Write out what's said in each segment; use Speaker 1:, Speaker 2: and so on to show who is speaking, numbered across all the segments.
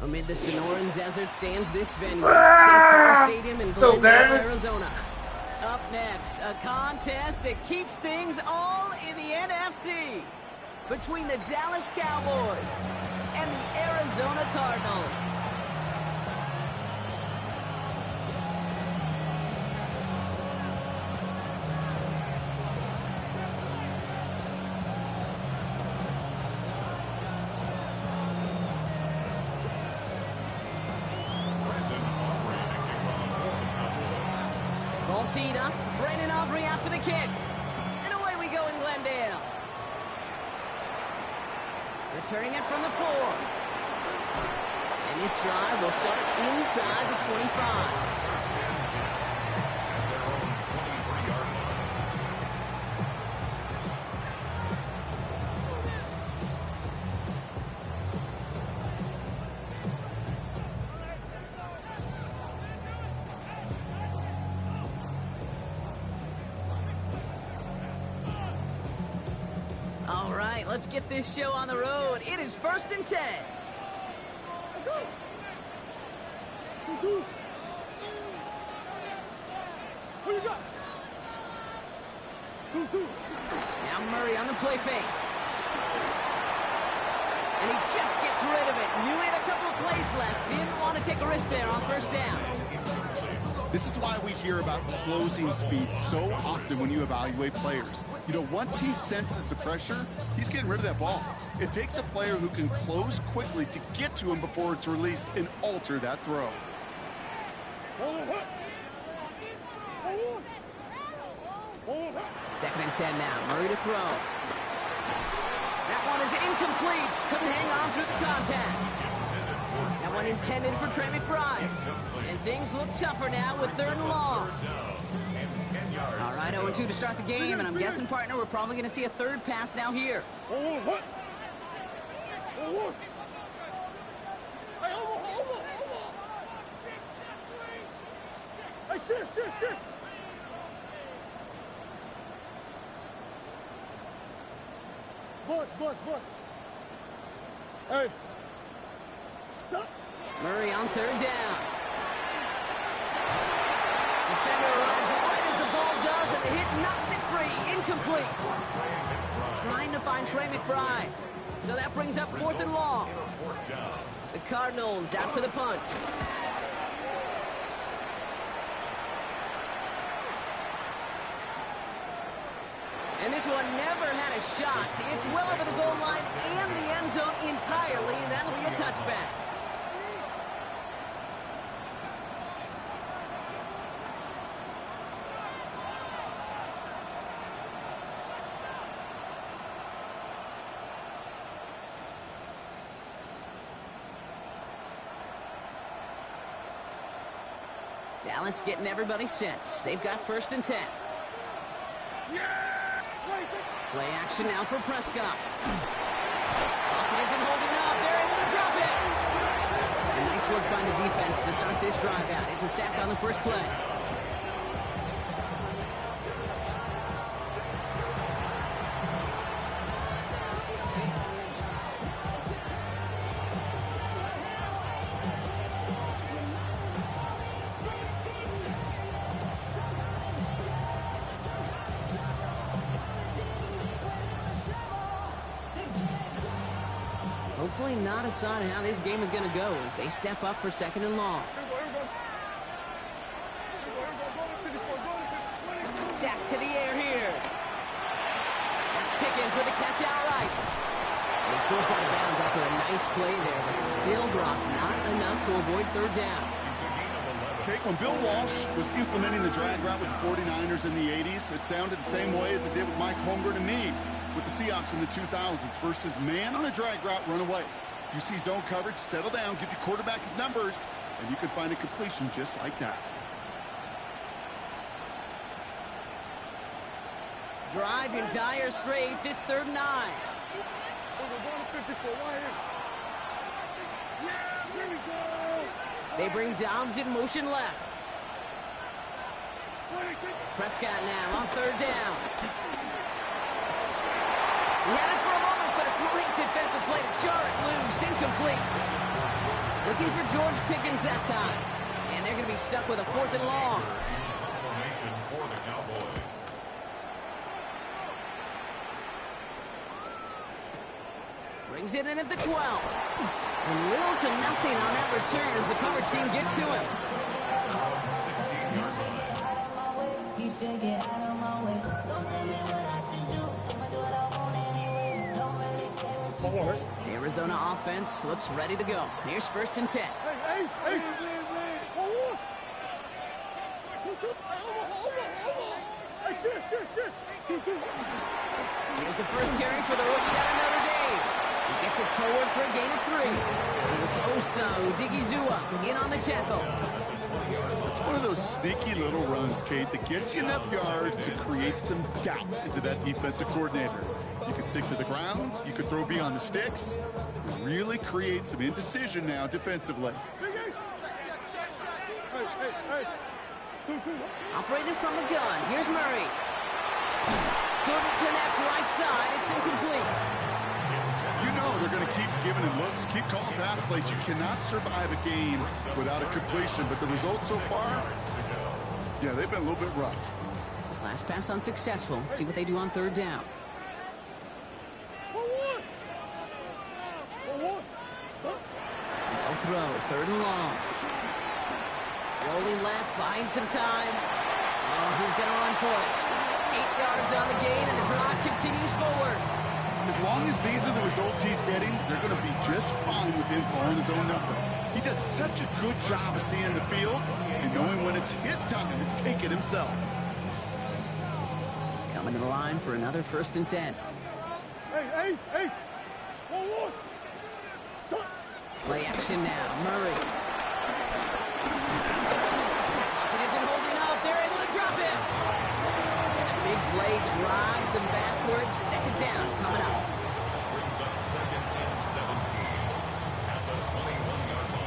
Speaker 1: Amid the Sonoran Desert stands this venue, State Farm Stadium in Glendale, Arizona. Up next, a contest that keeps things all in the NFC between the Dallas Cowboys and the Arizona Cardinals. Teed up, Brandon Aubrey out for the kick. And away we go in Glendale. Returning it from the 4. And this drive will start inside the 25. All right, let's get this show on the road. It is 1st and 10. Now Murray on the play fake. And he just gets rid of it. Knew he had a couple of plays left. Didn't want to take a risk there on 1st down.
Speaker 2: This is why we hear about closing speed so often when you evaluate players. You know, once he senses the pressure, he's getting rid of that ball. It takes a player who can close quickly to get to him before it's released and alter that throw.
Speaker 1: 2nd and 10 now. Murray to throw. That one is incomplete. Couldn't hang on through the contact. That one intended for Trey McBride. And things look tougher now with 3rd and long. All right, 0-2 to start the game, and I'm guessing, partner, we're probably going to see a 3rd pass now here.
Speaker 3: Boss. Hey. Stop.
Speaker 1: Murray on 3rd down. Defender arrives right as the ball does, and the hit knocks it free. Incomplete. Trying to find Trey McBride. So that brings up 4th and long. The Cardinals out for the punt. And this one never had a shot. It's well over the goal lines and the end zone entirely, and that'll be a touchback. Dallas getting everybody set. They've got 1st and 10. Play action now for Prescott. Pocket isn't holding up. They're able to drop it. And nice work by the defense to start this drive out. It's a sack on the first play. Hopefully not a sign of how this game is going to go as they step up for 2nd and long. Dak to the air here. That's Pickens with a catch outright. He's forced out of bounds after a nice play there, but still brought not enough to avoid 3rd down.
Speaker 2: Okay, when Bill Walsh was implementing the drag route with the 49ers in the 80s, it sounded the same way as it did with Mike Holmgren and me with the Seahawks in the 2000s versus man on the drag route, run away. You see zone coverage, settle down, give your quarterback his numbers, and you can find a completion just like that.
Speaker 1: Drive in dire straits. It's 3rd and 9. They bring Dobbs in motion left. Prescott now on 3rd down. He had it for a moment, but a great defensive play to jar it loose. Incomplete. Looking for George Pickens that time. And they're going to be stuck with a 4th and long.
Speaker 4: Formation for the Cowboys.
Speaker 1: Brings it in at the 12. And little to nothing on that return as the coverage team gets to him. Arizona offense looks ready to go. Here's 1st and 10. Here's the first carry for the rookie out of Notre Dame. He gets it forward for a gain of 3. It was Osa Odigizua in on the tackle.
Speaker 2: It's one of those sneaky little runs, Kate, that gets you enough yards to create some doubt into that defensive coordinator. You could stick to the ground, you could throw beyond the sticks, really create some indecision now defensively.
Speaker 1: Operating from the gun, here's Murray. Couldn't connect right side, it's incomplete.
Speaker 2: You know they're going to keep giving him looks, keep calling pass plays. You cannot survive a game without a completion, but the results so far, yeah, they've been a little bit rough.
Speaker 1: Last pass unsuccessful. Let's see what they do on 3rd down. No throw, 3rd and long. Rolling left, buying some time. Oh, he's going to run for it. 8 yards on the gain, and the drive continues forward.
Speaker 2: As long as these are the results he's getting, they're going to be just fine with him calling his own number. He does such a good job of seeing the field and knowing when it's his time to take it himself.
Speaker 1: Coming to the line for another 1st and 10.
Speaker 3: Ace.
Speaker 1: Play action now, Murray. It isn't holding up. They're able to drop him. And a big play drives them backwards. 2nd down coming up.
Speaker 4: Brings up 2nd and 17 at the 21-yard line.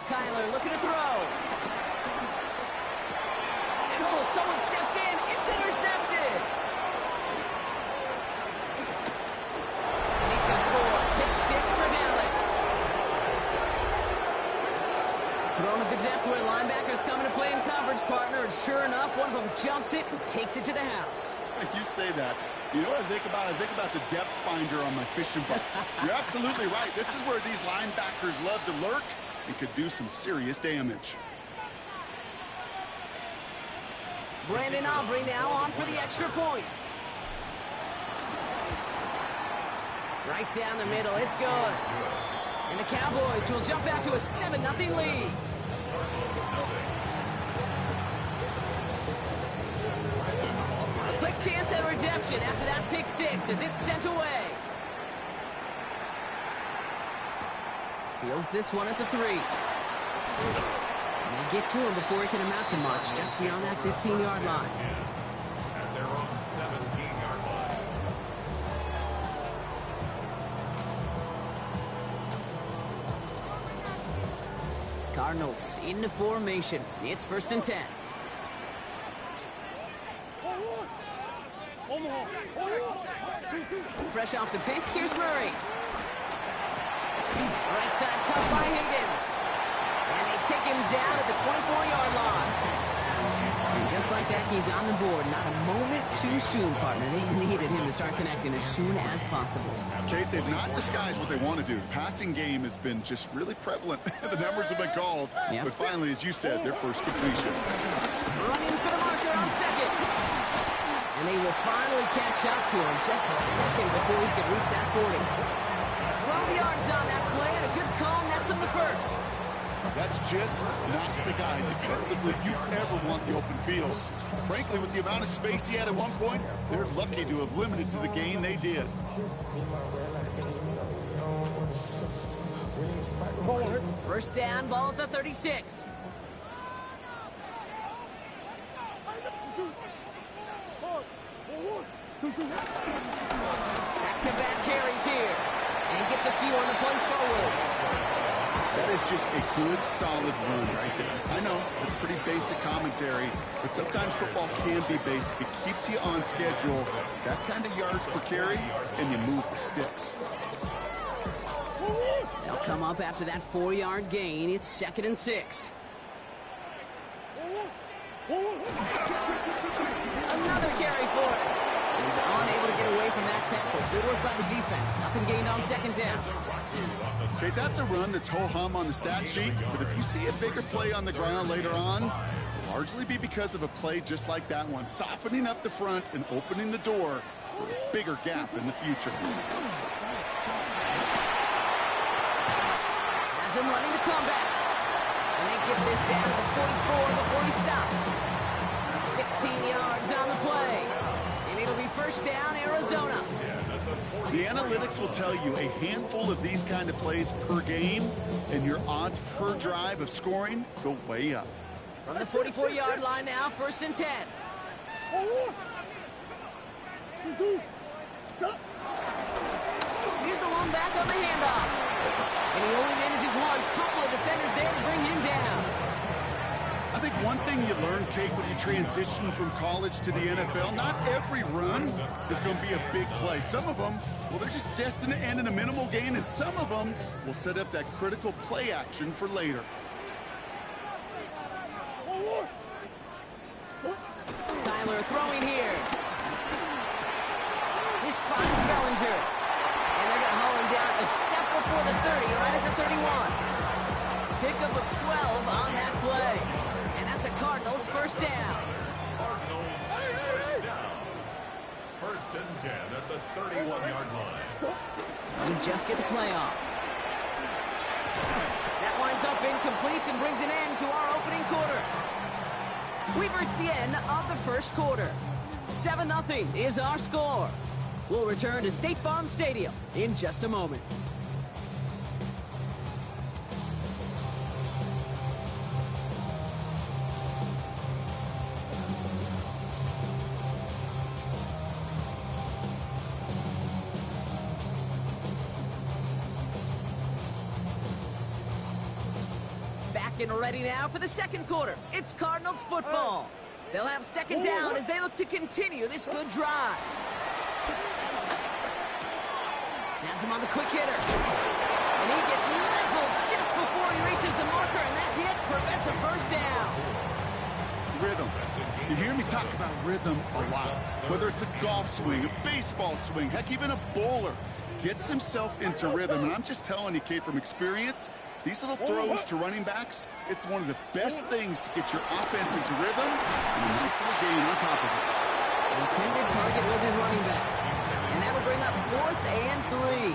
Speaker 1: Kyler looking to throw. And oh, someone stepped in. It's intercepted. And he's going to score. Pick 6 for Dallas. Thrown at the depth where linebackers coming to play in coverage, partner. And sure enough, one of them jumps it and takes it to the house.
Speaker 2: You say that. You know what I think about? I think about the depth finder on my fishing boat. You're absolutely right. This is where these linebackers love to lurk and could do some serious damage.
Speaker 1: Brandon Aubrey now on for the extra point. Right down the middle, it's good. And the Cowboys will jump out to a 7-0 lead. A quick chance at redemption after that pick 6 as it's sent away. Fields this one at the 3. And they get to him before he can amount to much, just beyond that 15-yard line.
Speaker 4: At their own 17-yard line.
Speaker 1: Cardinals into formation. It's 1st and 10. Fresh off the pick, here's Murray. Right side cut by Higgins. And they take him down at the 24-yard line. And just like that, he's on the board. Not a moment too soon, partner. They needed him to start connecting as soon as possible.
Speaker 2: Kate, they've not disguised what they want to do. Passing game has been just really prevalent. The numbers have been called.
Speaker 1: Yep.
Speaker 2: But finally, as you said, their first completion.
Speaker 1: Running for the marker on 2nd. And they will finally catch up to him just a second before he could reach that 40. 12 yards on that play and a good call nets on the 1st.
Speaker 2: That's just not the guy defensively you ever want the open field. Frankly, with the amount of space he had at one point, they're lucky to have limited to the gain they did.
Speaker 1: First down, ball at the 36. Back-to-back carries here. And he gets a few on the punch forward.
Speaker 2: That is just a good, solid run right there. I know, it's pretty basic commentary, but sometimes football can be basic. It keeps you on schedule. That kind of yards per carry, and you move the sticks.
Speaker 1: They'll come up after that 4-yard gain. It's 2nd and 6. Another carry for it. He's unable to get away from that tackle. Good work by the defense. Nothing gained on 2nd down.
Speaker 2: Okay, that's a run that's ho-hum on the stat sheet, but if you see a bigger play on the ground later on, it'll largely be because of a play just like that one, softening up the front and opening the door for a bigger gap in the future.
Speaker 1: Has him running the comeback. And they get this down to 44 before he stopped. 16 yards on the play. And it'll be 1st down, Arizona.
Speaker 2: The analytics will tell you a handful of these kind of plays per game, and your odds per drive of scoring go way up.
Speaker 1: From the 44-yard line now, 1st and 10. Here's the one back on the handoff. And he only manages one. Couple of defenders there to bring him down.
Speaker 2: I think one thing you learn, Kate, when you transition from college to the NFL, not every run is going to be a big play. Some of them, well, they're just destined to end in a minimal gain, and some of them will set up that critical play action for later.
Speaker 1: Tyler throwing here. This finds Bellinger. And they're going to haul him down a step before the 30, right at the 31. Pickup of 12 on that play. And that's a Cardinals 1st down.
Speaker 4: Cardinals first down. 1st and 10 at the 31-yard line.
Speaker 1: We just get the play off. That winds up incomplete and brings an end to our opening quarter. We've reached the end of the 1st quarter. 7-0 is our score. We'll return to State Farm Stadium in just a moment. Back and ready now for the 2nd quarter. It's Cardinals football. They'll have 2nd down as they look to continue this good drive. Has him on the quick hitter. And he gets leveled just before he reaches the marker, and that hit prevents a 1st down.
Speaker 2: Rhythm. You hear me talk about rhythm a lot. Whether it's a golf swing, a baseball swing, heck, even a bowler gets himself into rhythm. And I'm just telling you, Kate, from experience, these little throws to running backs, it's one of the best things to get your offense into rhythm and a nice little gain on top of it.
Speaker 1: The intended target was his running back. And that'll bring up 4th and 3.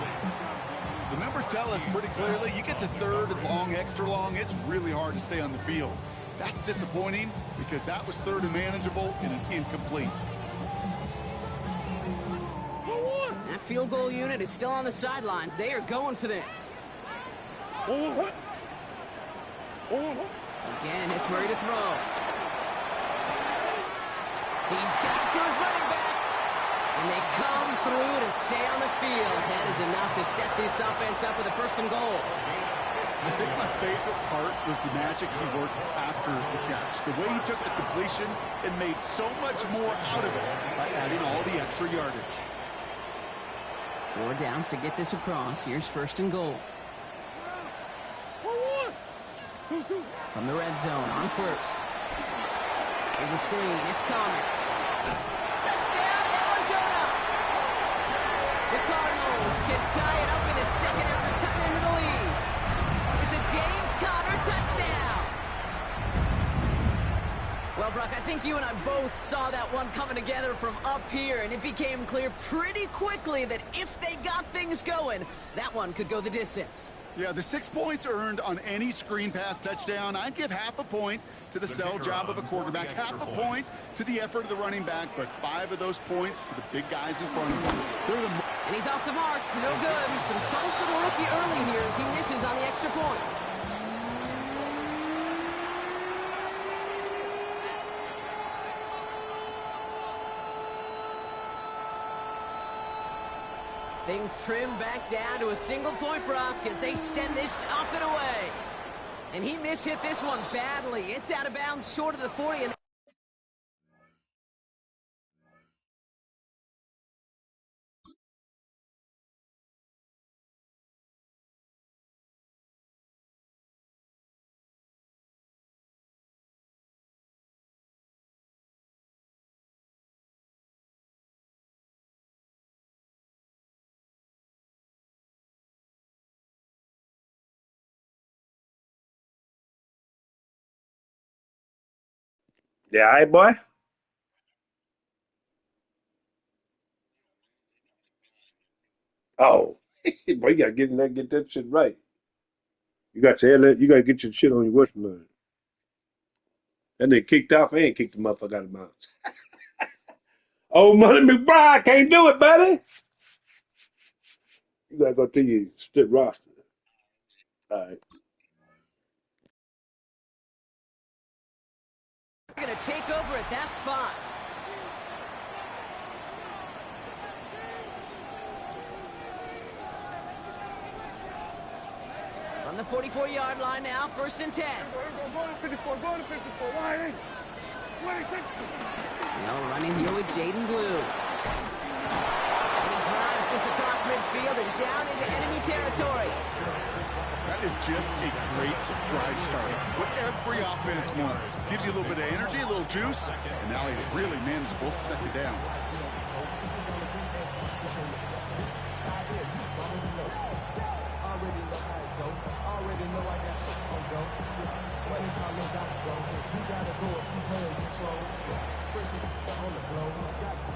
Speaker 2: The numbers tell us pretty clearly, you get to 3rd and long, extra long, it's really hard to stay on the field. That's disappointing because that was 3rd and manageable and an incomplete.
Speaker 1: That field goal unit is still on the sidelines. They are going for this. Again, it's Murray to throw. He's got it to his running back. And they come through to stay on the field. That is enough to set this offense up with a 1st and goal.
Speaker 2: I think my favorite part was the magic he worked after the catch. The way he took the completion and made so much more out of it by adding all the extra yardage.
Speaker 1: 4 downs to get this across. Here's 1st and goal. From the red zone on 1st. There's a screen. It's Connor. Touchdown, Arizona! The Cardinals can tie it up in a second after cutting into the lead. It's a James Conner touchdown. Well, Brock, I think you and I both saw that one coming together from up here, and it became clear pretty quickly that if they got things going, that one could go the distance.
Speaker 2: Yeah, the 6 points earned on any screen pass touchdown. I'd give half a point to the sell job of a quarterback, half a point to the effort of the running back, but 5 of those points to the big guys in front of him.
Speaker 1: And he's off the mark. No good. Some troubles for the rookie early here as he misses on the extra point. Things trim back down to a single-point prop because they send this off and away. And he mishit this one badly. It's out of bounds short of the 40. And
Speaker 5: Yeah, all right, boy. Oh, boy, you gotta get that shit right. You gotta get your shit on your what's name. And they kicked off. I ain't kicked the motherfucker out of bounds. Oh, Money McBride can't do it, buddy. You gotta go to your split roster. All right.
Speaker 1: they're going to take over at that spot. On the 44-yard line now, 1st and 10.
Speaker 3: Go to 54, go to 54. Wide 26.
Speaker 1: Now running here with Jaden Blue. And he drives this across midfield and down into enemy territory.
Speaker 2: That is just a great drive starter. What every offense wants. Gives you a little bit of energy, a little juice, and now he's really manageable second down.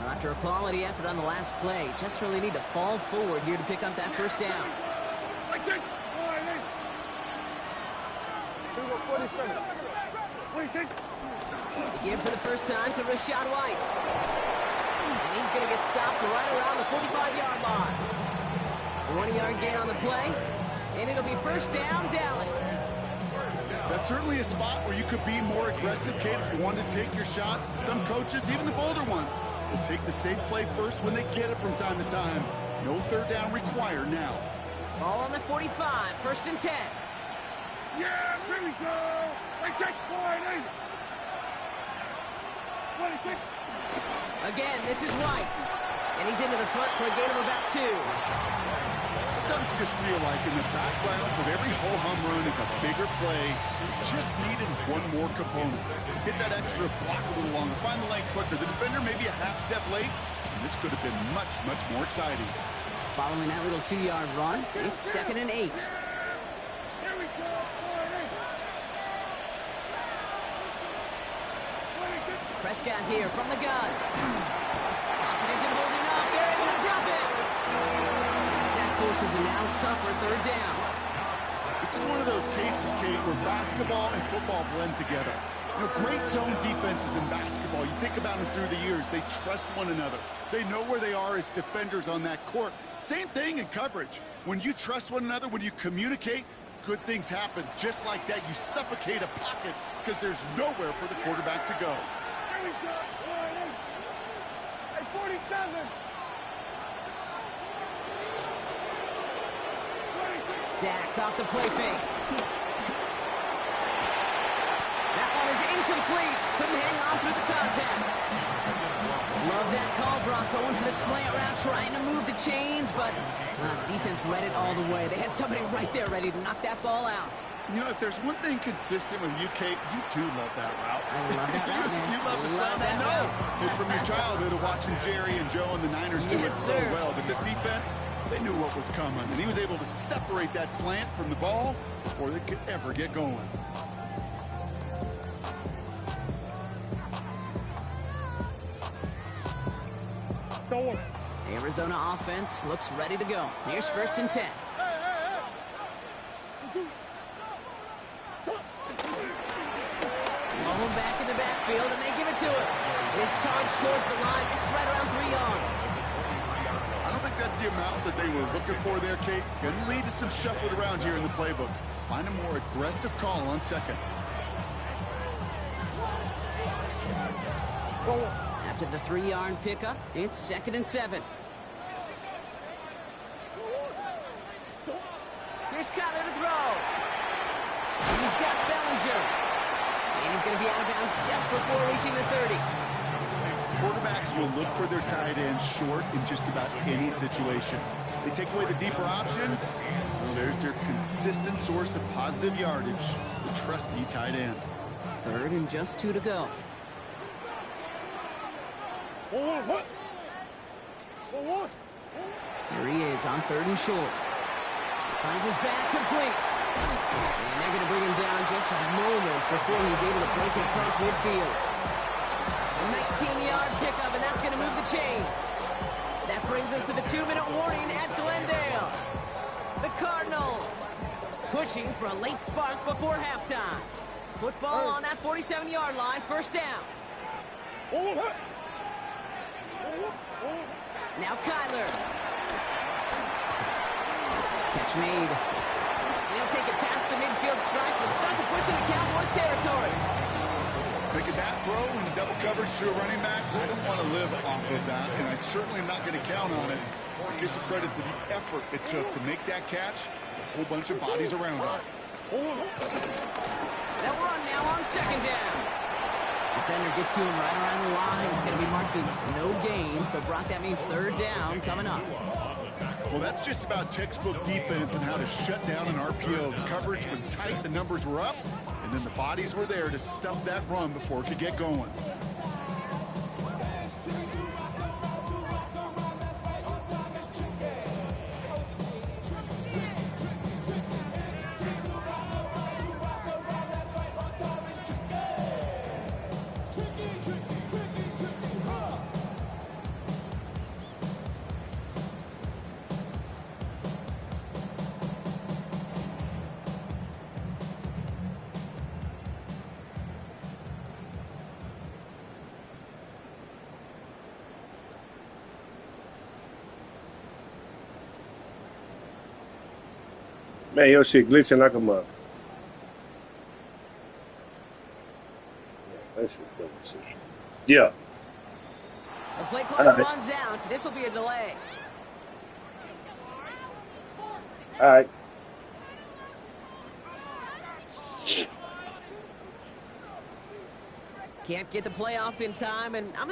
Speaker 1: After a quality effort on the last play, just really need to fall forward here to pick up that 1st down. Again for the first time to Rashad White. And he's going to get stopped right around the 45-yard line. 1-yard gain on the play, and it'll be 1st down, Dallas.
Speaker 2: That's certainly a spot where you could be more aggressive, Kate, if you wanted to take your shots. Some coaches, even the bolder ones, will take the safe play first when they get it from time to time. No 3rd down required now.
Speaker 1: Ball on the 45, 1st and 10.
Speaker 3: Yeah, here we go. They take wide 26.
Speaker 1: Again, this is White. And he's into the front for a gain of about 2.
Speaker 2: Sometimes you just feel like in the background of every ho-hum run is a bigger play. Just needed one more component. Hit that extra block a little longer. Find the lane quicker. The defender maybe a half step late. And this could have been much, much more exciting.
Speaker 1: Following that little 2-yard run, it's 2nd and 8.
Speaker 3: Here we go.
Speaker 1: Prescott here from the gun. Pocket isn't holding up. They're able to drop it. And the sack forces a now tougher 3rd down.
Speaker 2: This is one of those cases, Kate, where basketball and football blend together. You know, great zone defenses in basketball. You think about them through the years. They trust one another. They know where they are as defenders on that court. Same thing in coverage. When you trust one another, when you communicate, good things happen. Just like that, you suffocate a pocket because there's nowhere for the quarterback to go.
Speaker 3: Here we go. Hey, 47.
Speaker 1: Dak off the play fake. That one is incomplete. Couldn't hang on through the contact. Love that call, Brock. Going for the slant route, trying to move the chains, but defense read it all the way. They had somebody right there ready to knock that ball out.
Speaker 2: You know, if there's one thing consistent with you, Kate, you too love that route.
Speaker 1: I love that route, man.
Speaker 2: You love the slant. I know. It's from your childhood of watching Jerry and Joe and the Niners do it so well. But this defense, they knew what was coming, and he was able to separate that slant from the ball before they could ever get going.
Speaker 1: Arizona offense looks ready to go. Here's 1st and 10. Ball back in the backfield, and they give it to him. His charge towards the line. It's right around 3 yards.
Speaker 2: I don't think that's the amount that they were looking for there, Kate. Going to lead to some shuffling around here in the playbook. Find a more aggressive call on 2nd.
Speaker 1: After the 3-yard pickup, it's 2nd and 7. pressure. And he's going to be out of bounds just before reaching the 30.
Speaker 2: Quarterbacks will look for their tight end short in just about any situation. They take away the deeper options. Well, there's their consistent source of positive yardage, the trusty tight end.
Speaker 1: 3rd and just 2 to go. Here he is on 3rd and short. Finds his back complete. And they're going to bring him down just a moment before he's able to break it across midfield. A 19-yard pickup, and that's going to move the chains. That brings us to the 2-minute warning at Glendale. The Cardinals pushing for a late spark before halftime. Football on that 47-yard line, 1st down. Now Kyler. Catch made. He'll take it past the midfield stripe, but start to push into Cowboys territory.
Speaker 2: Making that throw in double coverage to a running back, I don't want to live off of that, and I certainly am not going to count on it. Give some credit to the effort it took to make that catch. A whole bunch of bodies around him.
Speaker 1: They'll run now on 2nd down. Defender gets to him right around the line. It's going to be marked as no gain, so Brock, that means 3rd down coming up.
Speaker 2: Well, that's just about textbook defense and how to shut down an RPO. The coverage was tight, the numbers were up, and then the bodies were there to stuff that run before it could get going.
Speaker 5: Man, your shit glitching like a mother. Yeah, that shit double shit. Yeah.
Speaker 1: The play clock runs out, so this will be a delay.
Speaker 5: All right.
Speaker 1: Can't get the play off in time, and I'm